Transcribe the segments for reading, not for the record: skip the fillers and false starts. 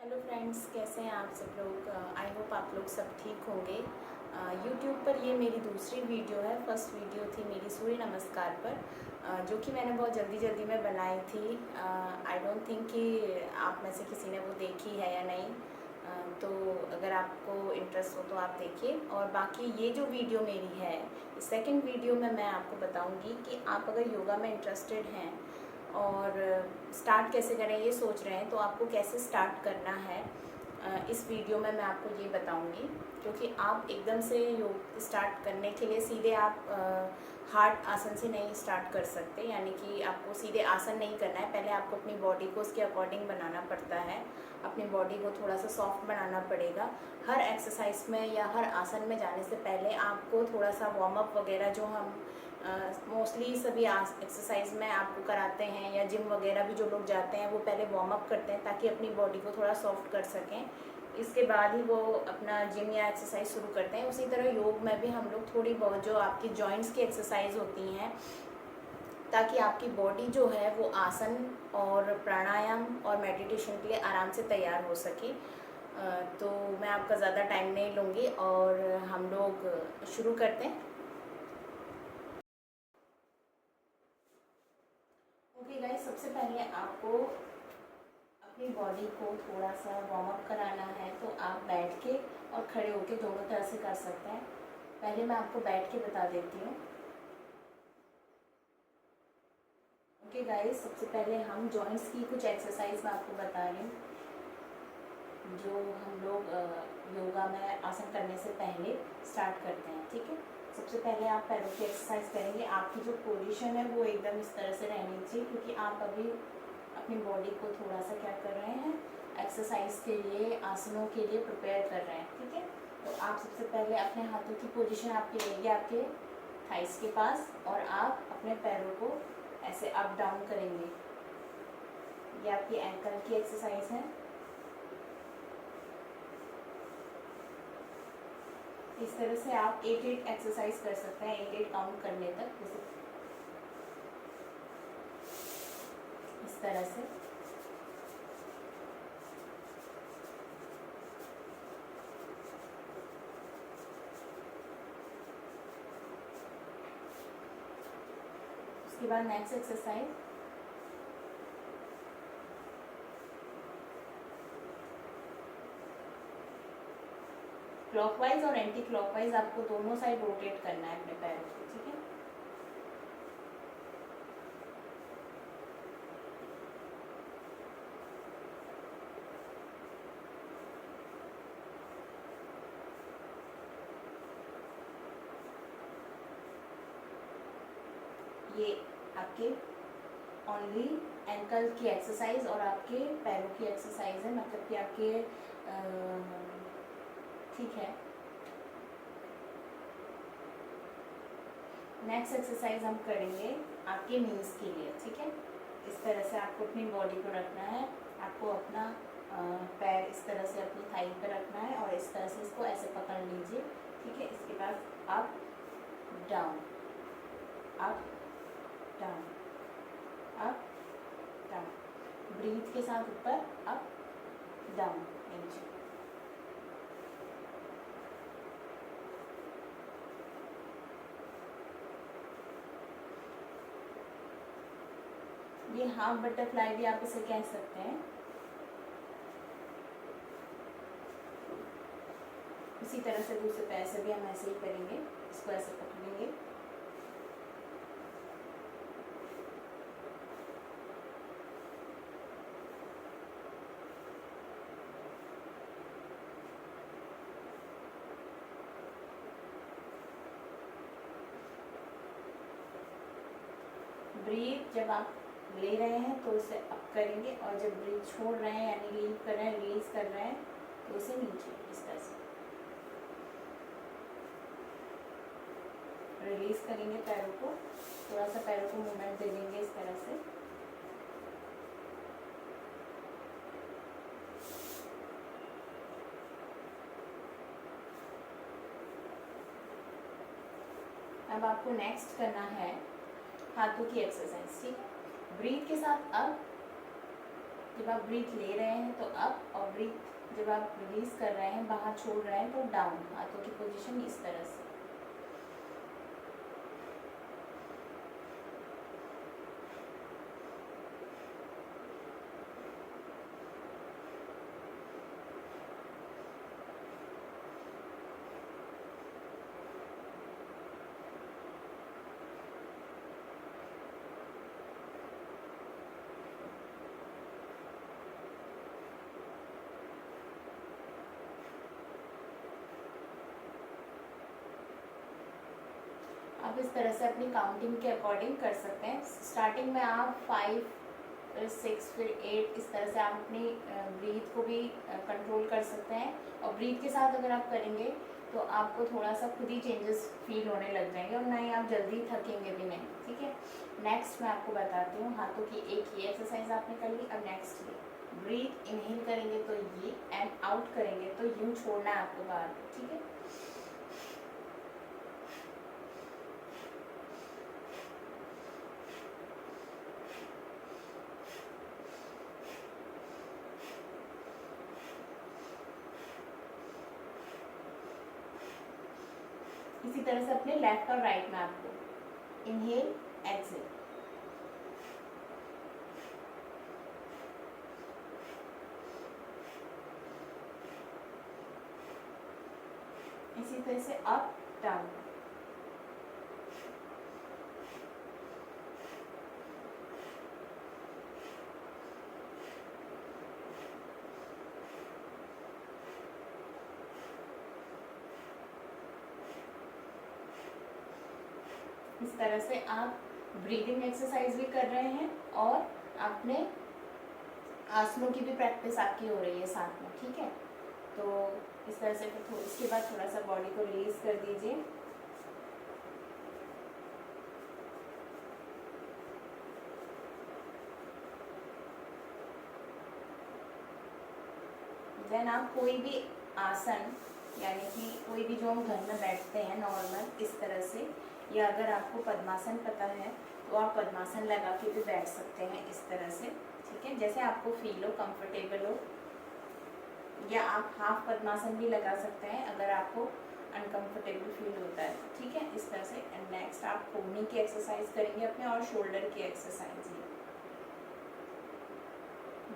Hello friends, कैसे हैं आप सब लोग। आई होप आप लोग सब ठीक होंगे। यूट्यूब पर ये मेरी दूसरी वीडियो है। फर्स्ट वीडियो थी मेरी सूर्य नमस्कार पर, जो कि मैंने बहुत जल्दी जल्दी में बनाई थी। आई डोंट थिंक कि आप में से किसी ने वो देखी है या नहीं। तो अगर आपको इंटरेस्ट हो तो आप देखिए। और बाकी ये जो वीडियो मेरी है, सेकंड वीडियो में मैं आपको बताऊंगी कि आप अगर योगा में इंटरेस्टेड हैं और स्टार्ट कैसे करें ये सोच रहे हैं तो आपको कैसे स्टार्ट करना है। इस वीडियो में मैं आपको ये बताऊंगी, क्योंकि आप एकदम से योग स्टार्ट करने के लिए सीधे आप हार्ड आसन से नहीं स्टार्ट कर सकते। यानी कि आपको सीधे आसन नहीं करना है, पहले आपको अपनी बॉडी को उसके अकॉर्डिंग बनाना पड़ता है। अपनी बॉडी को थोड़ा सा सॉफ्ट बनाना पड़ेगा। हर एक्सरसाइज में या हर आसन में जाने से पहले आपको थोड़ा सा वार्म अप वगैरह जो हम मोस्टली सभी एक्सरसाइज में आपको कराते हैं, या जिम वगैरह भी जो लोग जाते हैं वो पहले वार्म अप करते हैं ताकि अपनी बॉडी को थोड़ा सॉफ्ट कर सकें। इसके बाद ही वो अपना जिम या एक्सरसाइज शुरू करते हैं। उसी तरह योग में भी हम लोग थोड़ी बहुत जो आपकी जॉइंट्स की एक्सरसाइज होती हैं, ताकि आपकी बॉडी जो है वो आसन और प्राणायाम और मेडिटेशन के लिए आराम से तैयार हो सके। तो मैं आपका ज़्यादा टाइम नहीं लूँगी और हम लोग शुरू करते हैं। ओके गाइस, सबसे पहले आपको अपनी बॉडी को थोड़ा सा वार्म अप कराना है। तो आप बैठ के और खड़े होके दोनों तरह से कर सकते हैं। पहले मैं आपको बैठ के बता देती हूँ। ओके गाइस, सबसे पहले हम जॉइंट्स की कुछ एक्सरसाइज मैं आपको बता रही हूँ, जो हम लोग योगा में आसन करने से पहले स्टार्ट करते हैं। ठीक है, सबसे पहले आप पैरों की एक्सरसाइज करेंगे। आपकी जो पोजीशन है वो एकदम इस तरह से रहनी चाहिए, क्योंकि आप अभी अपनी बॉडी को थोड़ा सा क्या कर रहे हैं, एक्सरसाइज के लिए, आसनों के लिए प्रिपेयर कर रहे हैं। ठीक है, तो आप सबसे पहले अपने हाथों की पोजीशन आपकी रहेगी आपके थाइस के पास, और आप अपने पैरों को ऐसे अप डाउन करेंगे। ये आपकी एंकल की एक्सरसाइज है। इस तरह से आप 8 एक्सरसाइज कर सकते हैं, 8 काउंट करने तक, जैसे इस तरह से। उसके बाद नेक्स्ट एक्सरसाइज, क्लॉकवाइज और एंटी क्लॉकवाइज आपको दोनों साइड रोटेट करना है अपने पैरों को। ठीक है, ये आपके ओनली एंकल की एक्सरसाइज और आपके पैरों की एक्सरसाइज है, मतलब कि आपके ठीक है। नेक्स्ट एक्सरसाइज हम करेंगे आपके नीज के लिए। ठीक है, इस तरह से आपको अपनी बॉडी को रखना है। आपको अपना पैर इस तरह से अपनी थाई पर रखना है और इस तरह से इसको ऐसे पकड़ लीजिए। ठीक है, इसके बाद up down, up down, up down, breath के साथ ऊपर, अप डाउन, नीचे। ये हाफ बटरफ्लाई भी आप इसे कह सकते हैं। इसी तरह से दूसरे पैर से भी हम ऐसे ही करेंगे, इसको ऐसे पकड़ेंगे। ब्रीथ जब आप ले रहे हैं तो इसे अप करेंगे, और जब ब्रीथ छोड़ रहे हैं यानी लीव कर रहे हैं, रिलीज कर रहे हैं, तो इसे नीचे इस तरह से रिलीज करेंगे। पैरों को थोड़ा सा, पैरों को मूवमेंट दे देंगे इस तरह से। अब आपको नेक्स्ट करना है हाथों की एक्सरसाइज। ठीक है, ब्रीथ के साथ अप, जब आप ब्रीथ ले रहे हैं तो अप, और ब्रीथ जब आप रिलीज कर रहे हैं, बाहर छोड़ रहे हैं तो डाउन। हाथों की पोजीशन इस तरह से। आप इस तरह से अपनी काउंटिंग के अकॉर्डिंग कर सकते हैं। स्टार्टिंग में आप 5, फिर 6, फिर 8, इस तरह से आप अपनी ब्रीथ को भी कंट्रोल कर सकते हैं। और ब्रीथ के साथ अगर आप करेंगे तो आपको थोड़ा सा खुद ही चेंजेस फील होने लग जाएंगे, और ना ही आप जल्दी थकेंगे भी नहीं। ठीक है, नेक्स्ट मैं आपको बताती हूँ। हाथों की एक ही एक्सरसाइज आपने कर ली। अब नेक्स्ट ये ब्रीथ इनहेल करेंगे तो ये, एंड आउट करेंगे तो यूँ छोड़ना है आपको बाहर। ठीक है, इसी तरह से अपने लेफ्ट और राइट में आपको इनहेल एक्सेल। इसी तरह से अप डाउन। इस तरह से आप ब्रीदिंग एक्सरसाइज भी कर रहे हैं और अपने आसनों की भी प्रैक्टिस आपकी हो रही है साथ में। ठीक है, तो इस तरह से फिर इसके बाद थोड़ा सा बॉडी को रिलीज कर दीजिए। देन आप कोई भी आसन, यानी कि कोई भी जो हम घर में बैठते हैं नॉर्मल इस तरह से, या अगर आपको पद्मासन पता है तो आप पद्मासन लगा के भी बैठ सकते हैं इस तरह से। ठीक है, जैसे आपको फील हो, कंफर्टेबल हो, या आप हाफ पद्मासन भी लगा सकते हैं अगर आपको अनकंफर्टेबल फील होता है। ठीक है, इस तरह से। एंड नेक्स्ट आप कोहनी की एक्सरसाइज करेंगे अपने, और शोल्डर की एक्सरसाइज।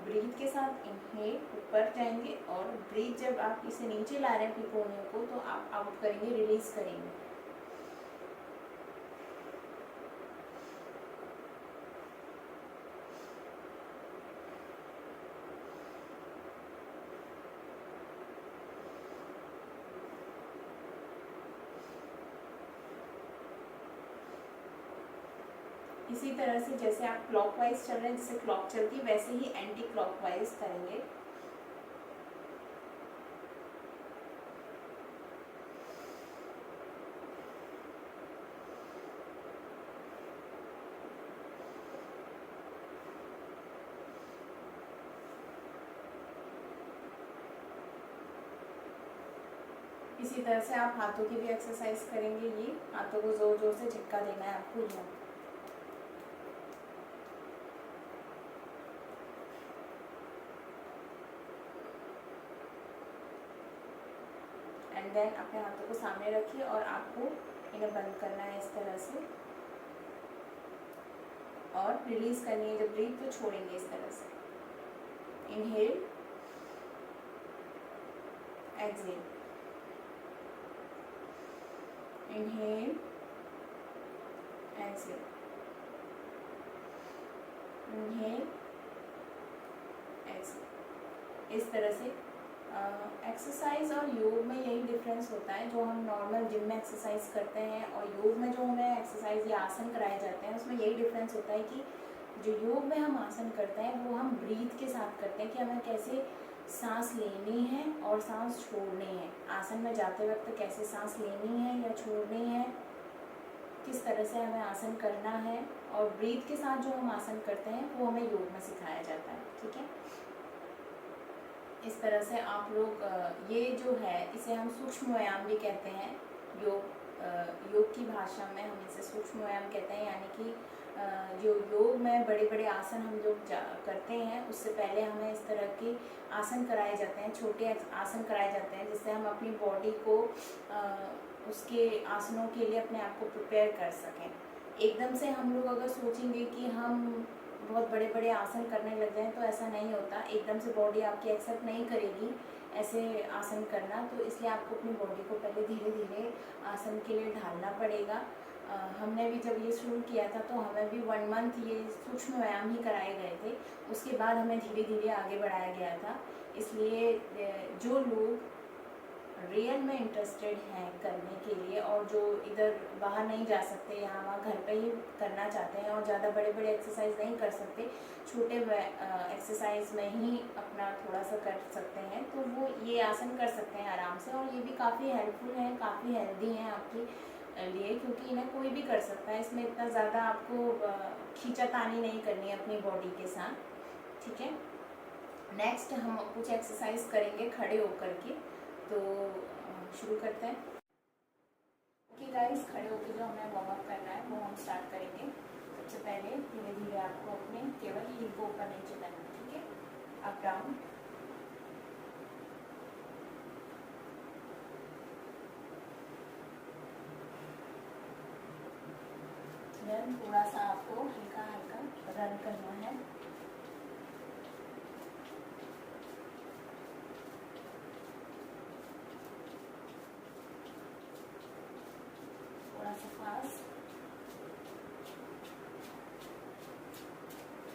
ब्रीथ के साथ इनहेल ऊपर जाएंगे, और ब्रीथ जब आप इसे नीचे ला रहे हैं कोहनियों को, तो आप आउट करेंगे, रिलीज करेंगे। इसी तरह से जैसे आप क्लॉकवाइज चल रहे हैं, जैसे क्लॉक चलती है वैसे ही एंटी क्लॉकवाइज करेंगे। इसी तरह से आप हाथों की भी एक्सरसाइज करेंगे। ये हाथों को जोर जोर से झटका देना है आपको। ये एंड देन अपने हाथों को सामने रखिए और आपको इन्हें बंद करना है इस तरह से, और रिलीज करनी है। जब ब्रीथ तो छोड़ेंगे इस तरह से। Inhale exhale, inhale exhale, inhale exhale. इस तरह से एक्सरसाइज और योग में यही डिफरेंस होता है। जो हम नॉर्मल जिम में एक्सरसाइज करते हैं और योग में जो हमें एक्सरसाइज या आसन कराए जाते हैं, उसमें यही डिफरेंस होता है कि जो योग में हम आसन करते हैं वो हम ब्रीथ के साथ करते हैं, कि हमें कैसे सांस लेनी है और सांस छोड़नी है। आसन में जाते वक्त कैसे सांस लेनी है या छोड़नी है, किस तरह से हमें आसन करना है, और ब्रीथ के साथ जो हम आसन करते हैं वो हमें योग में सिखाया जाता है। ठीक है, इस तरह से आप लोग ये जो है इसे हम सूक्ष्म व्यायाम भी कहते हैं। योग की भाषा में हम इसे सूक्ष्म व्यायाम कहते हैं, यानी कि जो योग में बड़े बड़े आसन हम लोग करते हैं, उससे पहले हमें इस तरह के आसन कराए जाते हैं, छोटे आसन कराए जाते हैं, जिससे हम अपनी बॉडी को उसके आसनों के लिए अपने आप को प्रिपेयर कर सकें। एकदम से हम लोग अगर सोचेंगे कि हम बहुत बड़े बड़े आसन करने लग जाएं तो ऐसा नहीं होता। एकदम से बॉडी आपकी एक्सेप्ट नहीं करेगी ऐसे आसन करना, तो इसलिए आपको अपनी बॉडी को पहले धीरे धीरे आसन के लिए ढालना पड़ेगा। हमने भी जब ये शुरू किया था तो हमें भी 1 मंथ ये सूक्ष्म व्यायाम ही कराए गए थे, उसके बाद हमें धीरे धीरे आगे बढ़ाया गया था। इसलिए जो लोग रियल में इंटरेस्टेड हैं करने के लिए और जो इधर बाहर नहीं जा सकते, यहाँ वहाँ घर पे ही करना चाहते हैं और ज़्यादा बड़े बड़े एक्सरसाइज नहीं कर सकते, छोटे एक्सरसाइज में ही अपना थोड़ा सा कर सकते हैं, तो वो ये आसन कर सकते हैं आराम से। और ये भी काफ़ी हेल्पफुल हैं, काफ़ी हेल्दी हैं आपके लिए, क्योंकि इन्हें कोई भी कर सकता है। इसमें इतना ज़्यादा आपको खींचातानी नहीं करनी है अपनी बॉडी के साथ, ठीक है। नेक्स्ट हम कुछ एक्सरसाइज करेंगे खड़े होकर के, तो शुरू करते हैं। ओके गाइस, खड़े होकर जो हमें वार्म अप करना है वो हम स्टार्ट करेंगे। सबसे पहले धीरे धीरे आपको अपने केवल हील को ऊपर नीचे करना है, ठीक है, अप डाउन। देन थोड़ा सा आपको हल्का हल्का रन करना है।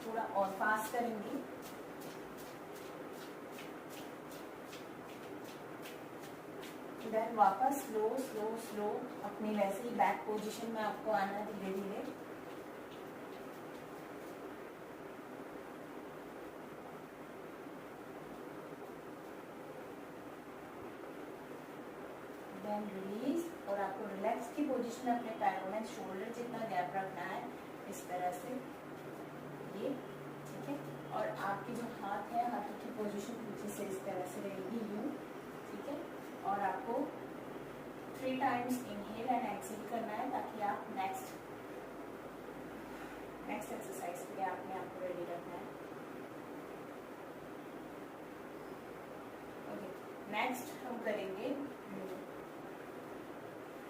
थोड़ा और फास्ट करेंगे। देन वापस स्लो स्लो स्लो अपनी वैसे ही बैक पोजीशन में आपको आना धीरे धीरे। देन रिलीज, और आपको रिलैक्स की पोजीशन में अपने पैरों में शोल्डर जितना गैप रखना है, इस तरह से ये, ठीक है। और आपके जो हाथ है, हाथों की पोजीशन पीछे से इस तरह से रहेगी, यूं, ठीक है। और आपको 3 टाइम्स इनहेल एंड एक्सहेल करना है, ताकि आप नेक्स्ट एक्सरसाइज के लिए आपने आपको रेडी रखना है। ओके, नेक्स्ट हम करेंगे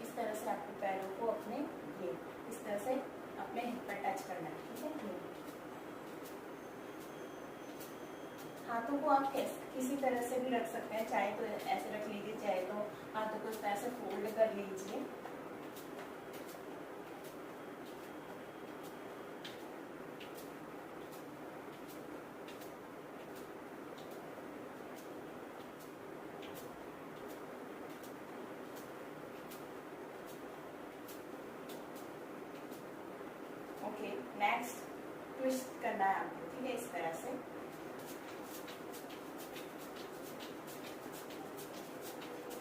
इस तरह से आपके पैरों को अपने ये इस तरह से अपने हिप पर टच करना है, ठीक है। हाथों को आप किसी तरह से भी रख सकते हैं, चाहे तो ऐसे रख लीजिए, चाहे तो हाथों को इस तरह से फोल्ड कर लीजिए। ओके, नेक्स्ट ट्विस्ट करना है आपको, ठीक है, इस तरह से।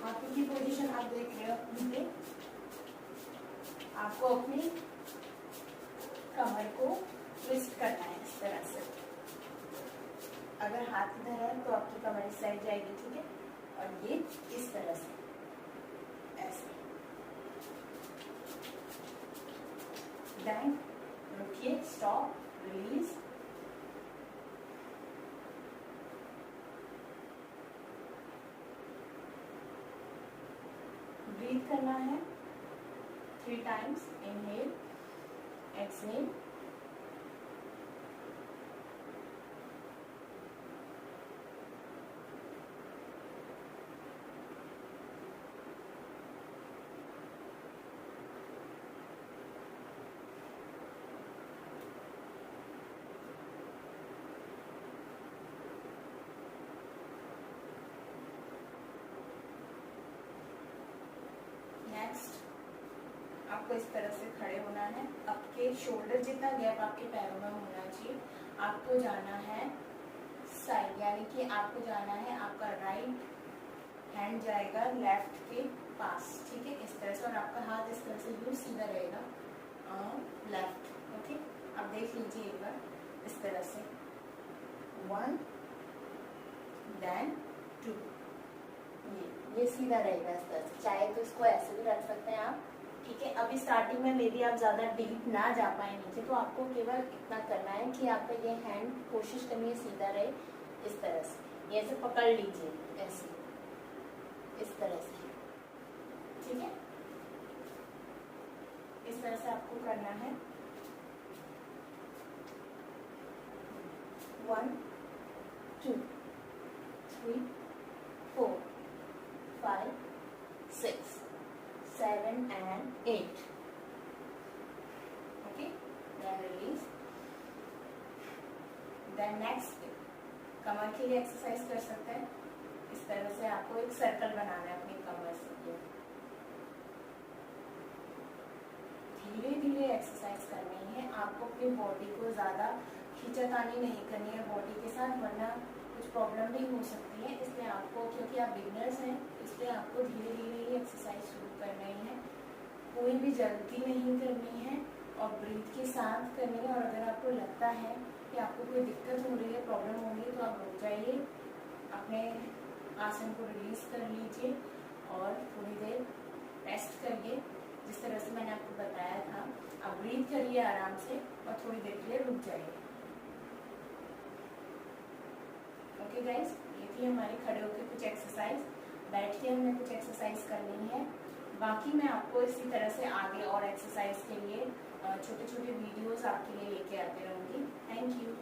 हाथों की पोजीशन आप देख रहे हो अपनी, आपको अपनी कमर को ट्विस्ट करना है इस तरह से। अगर हाथ इधर है तो आपकी कमर इस साइड जाएगी, ठीक है, और ये इस तरह से ऐसे। देन रुकिए, स्टॉप, रिलीज। ब्रीथ करना है 3 टाइम्स, इनहेल, एक्सहेल। नेक्स्ट आपको इस तरह से खड़े होना है, आपके शोल्डर जितना गैप आपके पैरों में होना चाहिए। आपको जाना है साइड, यानी कि आपको जाना है, आपका राइट हैंड जाएगा लेफ्ट के पास, ठीक है, इस तरह से। और आपका हाथ इस तरह से यूं सीधा रहेगा लेफ्ट, ओके। आप देख लीजिए एक बार इस तरह से, 1 देन 2, ये सीधा रहेगा इस तरह से। चाहे तो इसको ऐसे भी रख सकते हैं आप, ठीक है, अभी स्टार्टिंग में मे भी आप ज़्यादा डीप ना जा पाए नीचे, तो आपको केवल इतना करना है कि आपका ये हैंड कोशिश करनी है सीधा रहे, इस तरह से, ये ऐसे पकड़ लीजिए, ऐसे इस तरह से, ठीक है, इस तरह से आपको करना है। 1 2 3 4 5 6 7 and 8, okay, then release। then next कमर के लिए एक्सरसाइज कर सकते हैं। इस तरह से आपको एक सर्कल बनाना है अपनी कमर से, धीरे धीरे एक्सरसाइज करनी है, आपको अपनी बॉडी को ज़्यादा खींचातानी नहीं करनी है बॉडी के साथ, वरना कुछ प्रॉब्लम भी हो सकती है। इसलिए आपको, क्योंकि आप बिगनर्स हैं, इसलिए आपको धीरे धीरे ही एक्सरसाइज शुरू करनी है, कोई भी जल्दी नहीं करनी है और ब्रीथ के साथ करनी है। और अगर आपको लगता है कि आपको कोई दिक्कत हो रही है, प्रॉब्लम हो रही है, तो आप रुक जाइए, अपने आसन को रिलीज कर लीजिए और थोड़ी देर रेस्ट करिए, जिस तरह से मैंने आपको बताया था। आप ब्रीथ करिए आराम से और थोड़ी देर के लिए रुक जाइए। ओके गाइस, ये थी हमारी खड़े होकर कुछ एक्सरसाइज। बैठ के हमने कुछ एक्सरसाइज करनी है। बाकी मैं आपको इसी तरह से आगे और एक्सरसाइज के लिए छोटे छोटे वीडियोस आपके लिए लेके आते रहूँगी। Thank you.